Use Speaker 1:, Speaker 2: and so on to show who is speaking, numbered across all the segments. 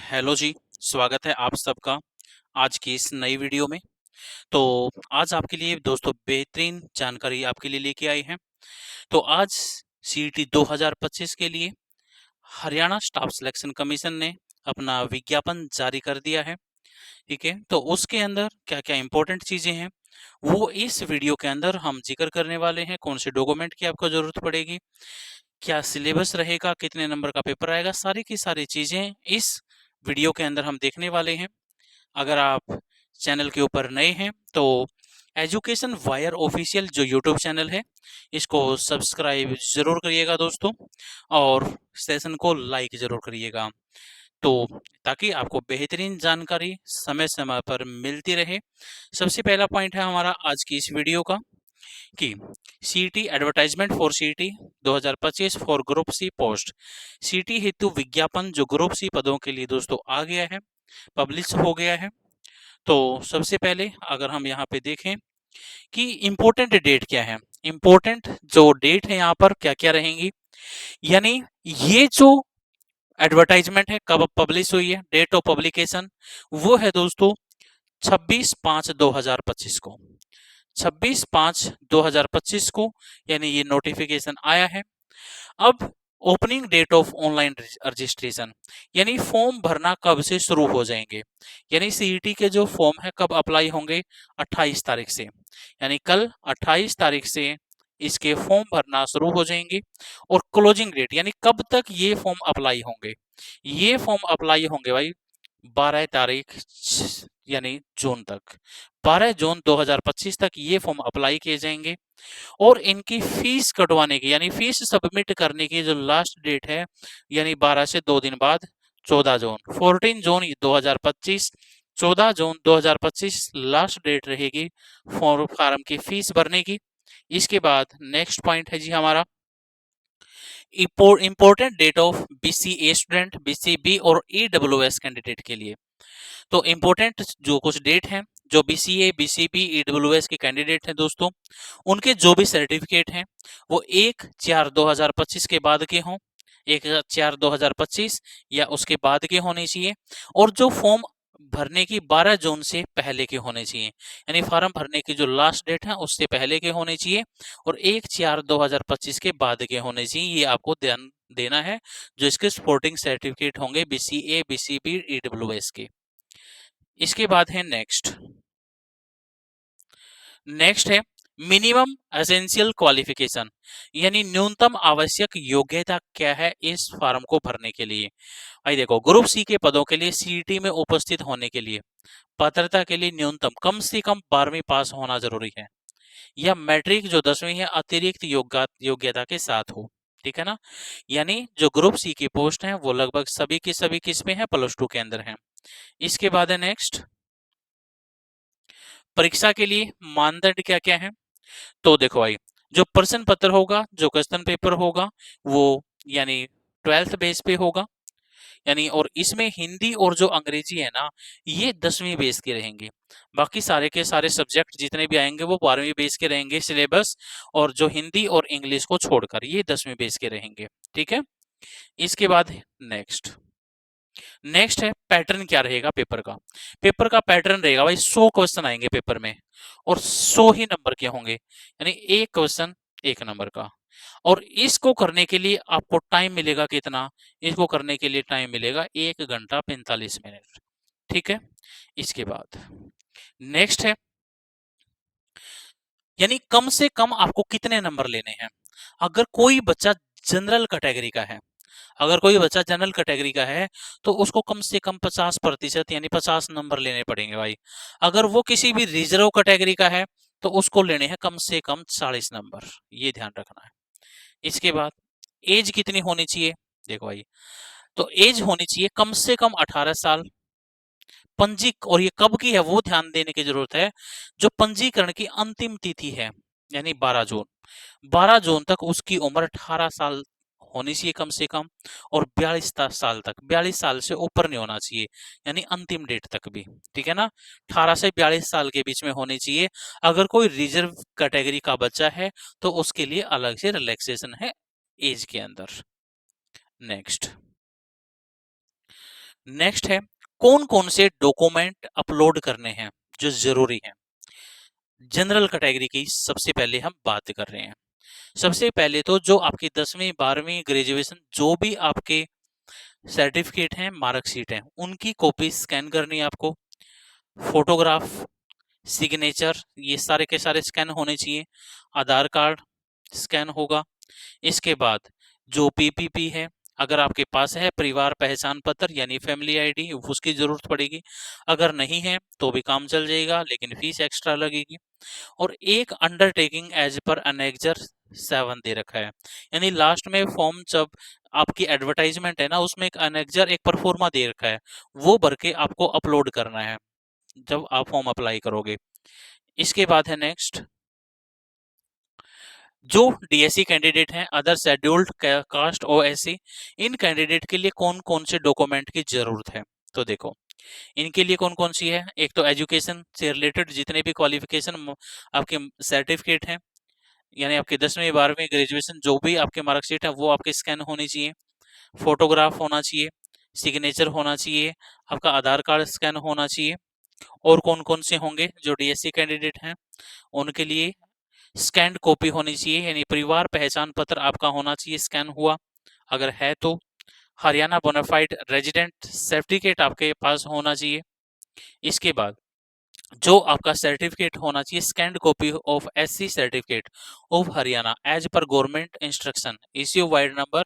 Speaker 1: Hello जी, स्वागत है आप सबका आज की इस नई वीडियो में। तो आज आपके लिए दोस्तों बेहतरीन जानकारी आपके लिए लेके आए हैं। तो आज सीईटी 2025 के लिए हरियाणा स्टाफ सिलेक्शन कमीशन ने अपना विज्ञापन जारी कर दिया है। ठीक है, तो उसके अंदर क्या-क्या इंपॉर्टेंट चीजें हैं वो इस वीडियो के अंदर हम जिक्र करने वाले हैं। कौन से डॉक्यूमेंट की आपको जरूरत पड़ेगी, क्या सिलेबस रहेगा, कितने नंबर का पेपर आएगा, सारी की सारी चीजें इस वीडियो के अंदर हम देखने वाले हैं। अगर आप चैनल के ऊपर नए हैं तो एजुकेशन वायर ऑफिशियल जो यूट्यूब चैनल है इसको सब्सक्राइब जरूर करिएगा दोस्तों, और सेशन को लाइक जरूर करिएगा, तो ताकि आपको बेहतरीन जानकारी समय समय पर मिलती रहे। सबसे पहला पॉइंट है हमारा आज की इस वीडियो का कि सीटी एडवर्टाइजमेंट फॉर सीटी 2025 फॉर ग्रुप सी पोस्ट। सीटी हेतु विज्ञापन जो ग्रुप सी पदों के लिए दोस्तों आ गया है, पब्लिश हो गया है। तो सबसे पहले अगर हम यहाँ पे देखें कि इम्पोर्टेंट डेट क्या है, इम्पोर्टेंट जो डेट है यहाँ पर क्या क्या रहेंगी, यानी ये जो एडवर्टाइजमेंट है कब पब्लिश हुई है, डेट ऑफ पब्लिकेशन वो है दोस्तों 26/5/2025 को, 26/5/2025 को, यानी ये नोटिफिकेशन आया है। अब opening date of online registration, यानी फॉर्म भरना कब से शुरू हो जाएंगे, यानी सीईटी के जो फॉर्म है कब अप्लाई होंगे, 28 तारीख से, यानी कल 28 तारीख से इसके फॉर्म भरना शुरू हो जाएंगे। और क्लोजिंग डेट यानी कब तक ये फॉर्म अप्लाई होंगे, ये फॉर्म अप्लाई होंगे भाई 12 तारीख यानी जून तक, 12 जून 2025 तक ये फॉर्म अप्लाई किए जाएंगे। और इनकी फीस कटवाने की यानी फीस सबमिट करने की जो लास्ट डेट है, यानी 12 से 2 दिन बाद 14 June, 14 June 2025, 14 June 2025 last date रहेगी फॉर्म फार्म की फीस भरने की। इसके बाद नेक्स्ट पॉइंट है जी हमारा important date of BCA student, BCB और ईडब्ल्यूएस कैंडिडेट के लिए। तो इम्पोर्टेंट जो कुछ डेट हैं, जो बीसीए, बीसीबी, ईडब्ल्यूएस के कैंडिडेट हैं दोस्तों, उनके जो भी सर्टिफिकेट हैं वो 1/4/2025 के बाद के हों, 1/4/2025 या उसके बाद के होने चाहिए। और जो फॉर्म भरने की 12 जून से पहले के होने चाहिए, यानी फॉर्म भरने की जो लास्ट डेट है उससे पहले के होने चाहिए, और 1/4/2025 के बाद के होने चाहिए। ये आपको ध्यान देना है जो इसके सपोर्टिंग सर्टिफिकेट होंगे बीसीए, बीसीबी, ईडब्ल्यूएस के। इसके बाद है नेक्स्ट, नेक्स्ट है मिनिमम एसेंशियल क्वालिफिकेशन, यानी न्यूनतम आवश्यक योग्यता क्या है इस फॉर्म को भरने के लिए। भाई देखो, ग्रुप सी के पदों के लिए सीईटी में उपस्थित होने के लिए पात्रता के लिए न्यूनतम कम से कम 12वीं पास होना जरूरी है, या मैट्रिक जो 10वीं है अतिरिक्त योग्यता के साथ हो। ठीक है ना, यानी जो ग्रुप सी की पोस्ट है वो लगभग सभी की सभी किस में है, +2 के अंदर है। इसके बाद है नेक्स्ट, परीक्षा के लिए मानदंड क्या क्या है। तो देखो भाई, जो प्रश्न पत्र होगा, जो क्वेश्चन पेपर होगा वो यानी 12th बेस पे होगा, यानी और इसमें हिंदी और जो अंग्रेजी है ना ये 10वीं बेस के रहेंगे। बाकी सारे के सारे सब्जेक्ट जितने भी आएंगे वो 12वीं बेस के रहेंगे सिलेबस, और जो हिंदी और इंग्लिश को छोड़कर ये 10वीं बेस के रहेंगे। ठीक है, इसके बाद नेक्स्ट, नेक्स्ट है पैटर्न क्या रहेगा पेपर का। पेपर का पैटर्न रहेगा भाई 100 क्वेश्चन आएंगे पेपर में, और 100 ही नंबर के होंगे, यानी एक क्वेश्चन 1 नंबर का। और इसको करने के लिए आपको टाइम मिलेगा कितना, इसको करने के लिए टाइम मिलेगा 1 घंटा 45 मिनट। ठीक है, इसके बाद नेक्स्ट है, यानी कम से कम आपको कितने नंबर लेने हैं। अगर कोई बच्चा जनरल कैटेगरी का है, अगर कोई बच्चा जनरल कैटेगरी का है तो उसको कम से कम 50% यानी 50 नंबर लेने पड़ेंगे भाई। अगर वो किसी भी रिजर्व कैटेगरी का है तो उसको लेने हैं कम से कम 40 नंबर, ये ध्यान रखना है। इसके बाद एज कितनी होनी चाहिए, देखो भाई, तो एज होनी चाहिए कम से कम 18 साल। पंजीक और ये कब की है वो ध्यान देने की जरूरत है, जो पंजीकरण की अंतिम तिथि है यानी 12 जून, 12 जून तक उसकी उम्र 18 साल होनी चाहिए कम से कम, और 42 साल तक, 42 साल से ऊपर नहीं होना चाहिए, यानी अंतिम डेट तक भी। ठीक है ना, 18 से 42 साल के बीच में होनी चाहिए। अगर कोई रिजर्व कैटेगरी का बच्चा है तो उसके लिए अलग से रिलैक्सेशन है एज के अंदर। नेक्स्ट, नेक्स्ट है कौन कौन से डॉक्यूमेंट अपलोड करने हैं जो जरूरी हैं। जनरल कैटेगरी की सबसे पहले हम बात कर रहे हैं। सबसे पहले तो जो आपकी 10वीं 12वीं ग्रेजुएशन जो भी आपके सर्टिफिकेट हैं मार्कशीट हैं उनकी कॉपी स्कैन करनी है आपको। फोटोग्राफ, सिग्नेचर, ये सारे के सारे स्कैन होने चाहिए। आधार कार्ड स्कैन होगा। इसके बाद जो पीपीपी है, अगर आपके पास है परिवार पहचान पत्र यानी फैमिली आईडी, उसकी जरूरत पड़ेगी। अगर नहीं है तो भी काम चल जाएगा लेकिन फीस एक्स्ट्रा लगेगी। और एक अंडरटेकिंग एज पर अनेक्जर 7 दे रखा है, यानी लास्ट में फॉर्म जब आपकी एडवर्टाइजमेंट है ना उसमें एक अनेक्जर एक परफॉर्मा दे रखा है, वो भर के आपको अपलोड करना है जब आप फॉर्म अप्लाई करोगे। इसके बाद है नेक्स्ट, जो डीएससी कैंडिडेट हैं अदर शेड्यूल्ड कास्ट ओएससी, इन कैंडिडेट के लिए कौन कौन से डॉक्यूमेंट की जरूरत है। तो देखो इनके लिए कौन कौन सी है। एक तो एजुकेशन से रिलेटेड जितने भी क्वालिफिकेशन आपके सर्टिफिकेट हैं, यानी आपके 10वीं 12वीं ग्रेजुएशन जो भी आपके मार्कशीट है वो आपके स्कैन होनी चाहिए। फोटोग्राफ होना चाहिए, सिग्नेचर होना चाहिए, आपका आधार कार्ड स्कैन होना चाहिए। और कौन कौन से होंगे जो डीएससी कैंडिडेट हैं उनके लिए स्कैन्ड कॉपी होनी चाहिए, यानी परिवार पहचान पत्र आपका होना चाहिए स्कैन हुआ। अगर है तो हरियाणा बोनाफाइड रेजिडेंट सर्टिफिकेट आपके पास होना चाहिए। इसके बाद जो आपका सर्टिफिकेट होना चाहिए scanned copy of SC certificate of Haryana as per government instruction issue vide number,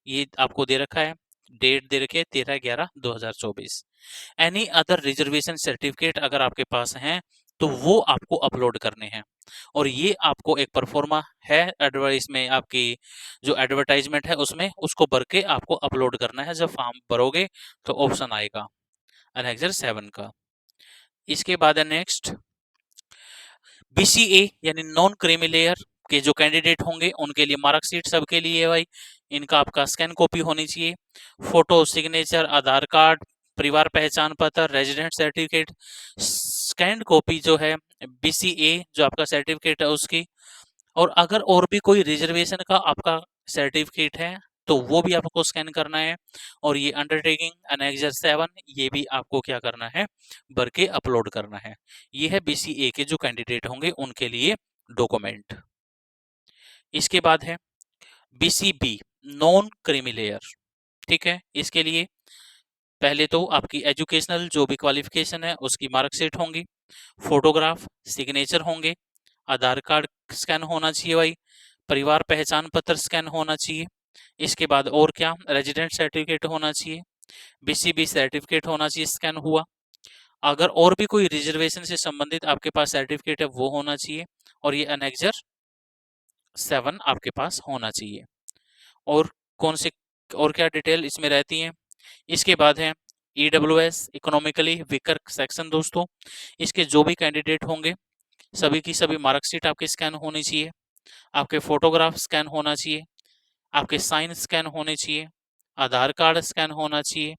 Speaker 1: ये आपको दे रखा है। डेट दे रखी है 13/11/2024। एनी अदर रिजर्वेशन सर्टिफिकेट अगर आपके पास हैं तो वो आपको अपलोड करने हैं। और ये आपको एक परफॉर्मा है एडवर्टाइज में, आपकी जो एडवर्टाइजमेंट है उसमें उसको भर के आपको अपलोड करना है। जब फॉर्म भरोगे तो ऑप्शन आएगा एनेक्सर 7 का। इसके बाद है नेक्स्ट, बीसीए यानी नॉन क्रीमी लेयर के जो कैंडिडेट होंगे उनके लिए मार्कशीट सबके लिए है भाई, इनका आपका स्कैन कॉपी होनी चाहिए। फोटो, सिग्नेचर, आधार कार्ड, परिवार पहचान पत्र, रेजिडेंट सर्टिफिकेट, स्कैन कॉपी जो है बीसीए जो आपका सर्टिफिकेट है उसकी। और अगर और भी कोई रिजर्वेशन का आपका सर्टिफिकेट है तो वो भी आपको स्कैन करना है। और ये अंडरटेकिंग अनेक्सर 7 ये भी आपको क्या करना है, भर के अपलोड करना है। ये है बीसीए के जो कैंडिडेट होंगे उनके लिए डॉक्यूमेंट। इसके बाद है बीसीबी नॉन क्रीमी लेयर। ठीक है, इसके लिए पहले तो आपकी एजुकेशनल जो भी क्वालिफिकेशन है उसकी मार्कशीट होंगी, फोटोग्राफ, सिग्नेचर होंगे, आधार कार्ड स्कैन होना चाहिए भाई, परिवार पहचान पत्र स्कैन होना चाहिए। इसके बाद और क्या, रेजिडेंट सर्टिफिकेट होना चाहिए, बीसीबी सर्टिफिकेट होना चाहिए स्कैन हुआ। अगर और भी कोई रिजर्वेशन से संबंधित आपके पास सर्टिफिकेट है वो होना चाहिए। और ये अनेक्सर 7 आपके पास होना चाहिए। और कौन से और क्या डिटेल इसमें रहती है। इसके बाद है ईडब्ल्यूएस इकोनॉमिकली वीकर सेक्शन दोस्तों, इसके जो भी कैंडिडेट होंगे सभी की सभी मार्कशीट आपकी स्कैन होनी चाहिए, आपके फोटोग्राफ स्कैन होना चाहिए, आपके साइन स्कैन होने चाहिए, आधार कार्ड स्कैन होना चाहिए,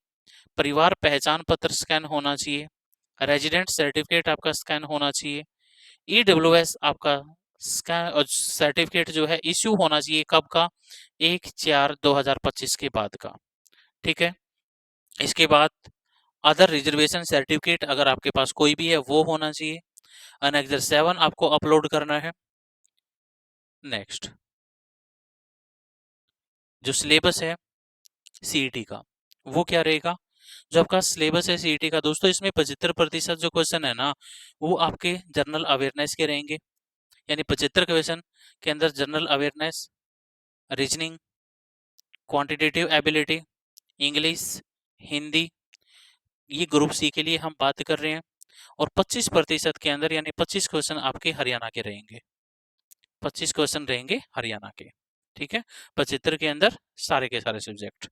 Speaker 1: परिवार पहचान पत्र स्कैन होना चाहिए, रेजिडेंट सर्टिफिकेट आपका स्कैन होना चाहिए। ईडब्ल्यूएस आपका स्कैन सर्टिफिकेट जो है इश्यू होना चाहिए कब का, 1/4/2025 के बाद का। ठीक है, इसके बाद अदर रिजर्वेशन सर्टिफिकेट अगर आपके पास कोई भी है वो होना चाहिए। अनेक्सर 7 आपको अपलोड करना है। नेक्स्ट, जो सिलेबस है सीईटी का वो क्या रहेगा। जो आपका सिलेबस है सीईटी का दोस्तों, इसमें 75% जो क्वेश्चन है ना वो आपके जनरल अवेयरनेस के रहेंगे, यानी 75 क्वेश्चन के अंदर general awareness, reasoning, quantitative ability, English, Hindi, ये ग्रुप सी के लिए हम बात कर रहे हैं। और 25% के अंदर यानी 25 क्वेश्चन आपके हरियाणा के रहेंगे, 25 क्वेश्चन रहेंगे हरियाणा के। ठीक है, 75 के अंदर सारे के सारे सब्जेक्ट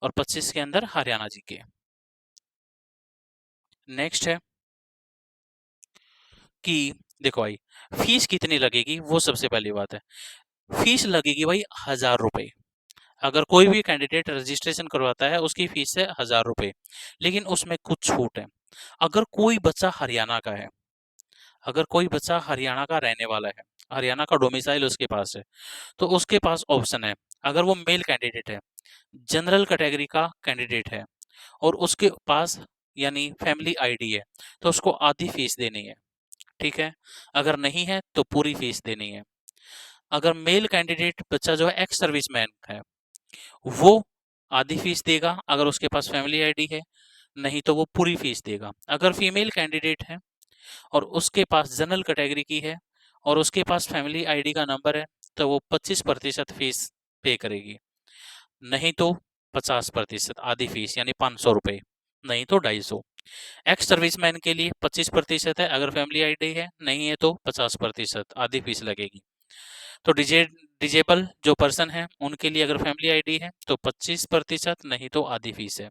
Speaker 1: और 25 के अंदर हरियाणा जी के। नेक्स्ट है कि देखो भाई फीस कितनी लगेगी, वो सबसे पहली बात है। फीस लगेगी भाई 1000 रुपये। अगर कोई भी कैंडिडेट रजिस्ट्रेशन करवाता है उसकी फीस है 1000 रुपये, लेकिन उसमें कुछ छूट है। अगर कोई बच्चा हरियाणा का है, अगर कोई बच्चा हरियाणा का रहने वाला है, हरियाणा का डोमिसाइल उसके पास है, तो उसके पास ऑप्शन है। अगर वो मेल कैंडिडेट है, जनरल कैटेगरी का कैंडिडेट है, और उसके पास यानी फैमिली आईडी है, तो उसको आधी फीस देनी है। ठीक है, अगर नहीं है तो पूरी फीस देनी है। अगर मेल कैंडिडेट बच्चा जो है एक्स सर्विसमैन है, वो आधी फीस देगा अगर उसके पास फैमिली आईडी है, नहीं तो वो पूरी फीस देगा। अगर फीमेल कैंडिडेट है और उसके पास जनरल कैटेगरी की है और उसके पास फैमिली आईडी का नंबर है, तो वो 25% फीस पे करेगी, नहीं तो 50% आधी फीस यानी 500 रुपये, नहीं तो 250। एक्स सर्विसमैन के लिए 25% है अगर फैमिली आईडी है, नहीं है तो 50% आधी फीस लगेगी। तो डिजेबल जो पर्सन है उनके लिए अगर फैमिली आईडी है तो 25%, नहीं तो आधी फीस है।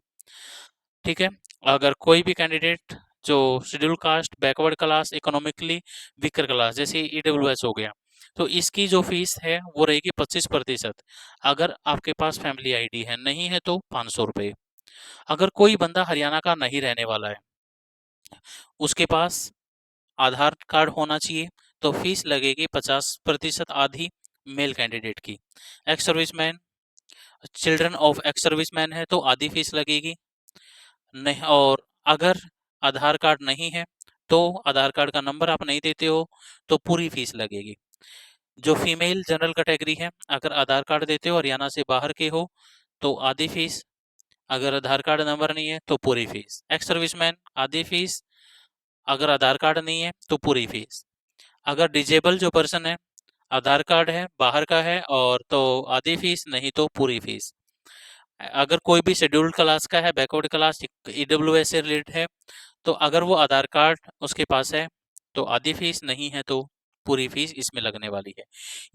Speaker 1: ठीक है, अगर कोई भी कैंडिडेट जो schedule caste, backward class, economically weaker class जैसे ईडब्ल्यूएस हो गया, तो इसकी जो फीस है वो रहेगी 25%। अगर आपके पास फैमिली आईडी है, नहीं है तो 500 रुपये। अगर कोई बंदा हरियाणा का नहीं रहने वाला है, उसके पास आधार कार्ड होना चाहिए, तो फीस लगेगी 50% आधी मेल कैंडिडेट की। Ex serviceman, children of ex serviceman है तो आधी फीस लगेगी नहीं। और अगर आधार कार्ड नहीं है, तो आधार कार्ड का नंबर आप नहीं देते हो, तो पूरी फीस लगेगी। जो फीमेल जनरल कैटेगरी है, अगर आधार कार्ड देते हो, हरियाणा से बाहर के हो, तो आधी फीस। अगर आधार कार्ड नंबर नहीं है तो पूरी फीस। एक्स सर्विसमैन आधी फीस, अगर आधार कार्ड नहीं है तो पूरी फीस। अगर डिजेबल जो पर्सन है, आधार कार्ड है, बाहर का है, और तो आधी फीस, नहीं तो पूरी फीस। अगर कोई भी शेड्यूल्ड क्लास का है, बैकवर्ड क्लास, ईडब्ल्यूएस से रिलेटेड है, तो अगर वो आधार कार्ड उसके पास है तो आधी फीस, नहीं है तो पूरी फीस इसमें लगने वाली है।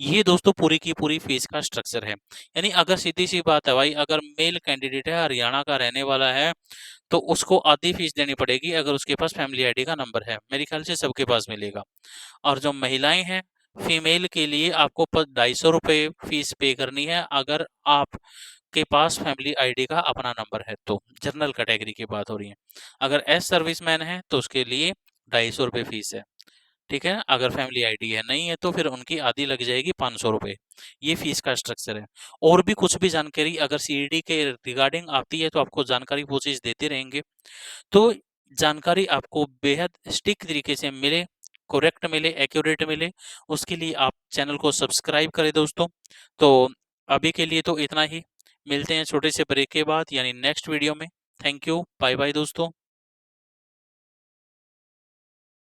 Speaker 1: ये दोस्तों पूरी की पूरी फीस का स्ट्रक्चर है। यानी अगर सीधी सी बात है भाई, अगर मेल कैंडिडेट है, हरियाणा का रहने वाला है, तो उसको आधी फीस देनी पड़ेगी अगर उसके पास फैमिली आईडी का नंबर है। मेरे ख्याल से सबके पास मिलेगा। और जो महिलाएं हैं, फीमेल के लिए आपको 250 रुपये फीस पे करनी है अगर आप के पास फैमिली आईडी का अपना नंबर है तो। जनरल कैटेगरी की बात हो रही है। अगर एस सर्विसमैन है तो उसके लिए 250 रुपये फीस है। ठीक है, अगर फैमिली आईडी है, नहीं है तो फिर उनकी आधी लग जाएगी 500 रुपये। ये फीस का स्ट्रक्चर है। और भी कुछ भी जानकारी अगर सीईडी के रिगार्डिंग आती है तो आपको जानकारी वो चीज़ देते रहेंगे। तो जानकारी आपको बेहद स्टिक तरीके से मिले, करेक्ट मिले, एक्यूरेट मिले, उसके लिए आप चैनल को सब्सक्राइब करें दोस्तों। तो अभी के लिए तो इतना ही। मिलते हैं छोटे से ब्रेक के बाद यानी नेक्स्ट वीडियो में। थैंक यू, बाय बाय दोस्तों।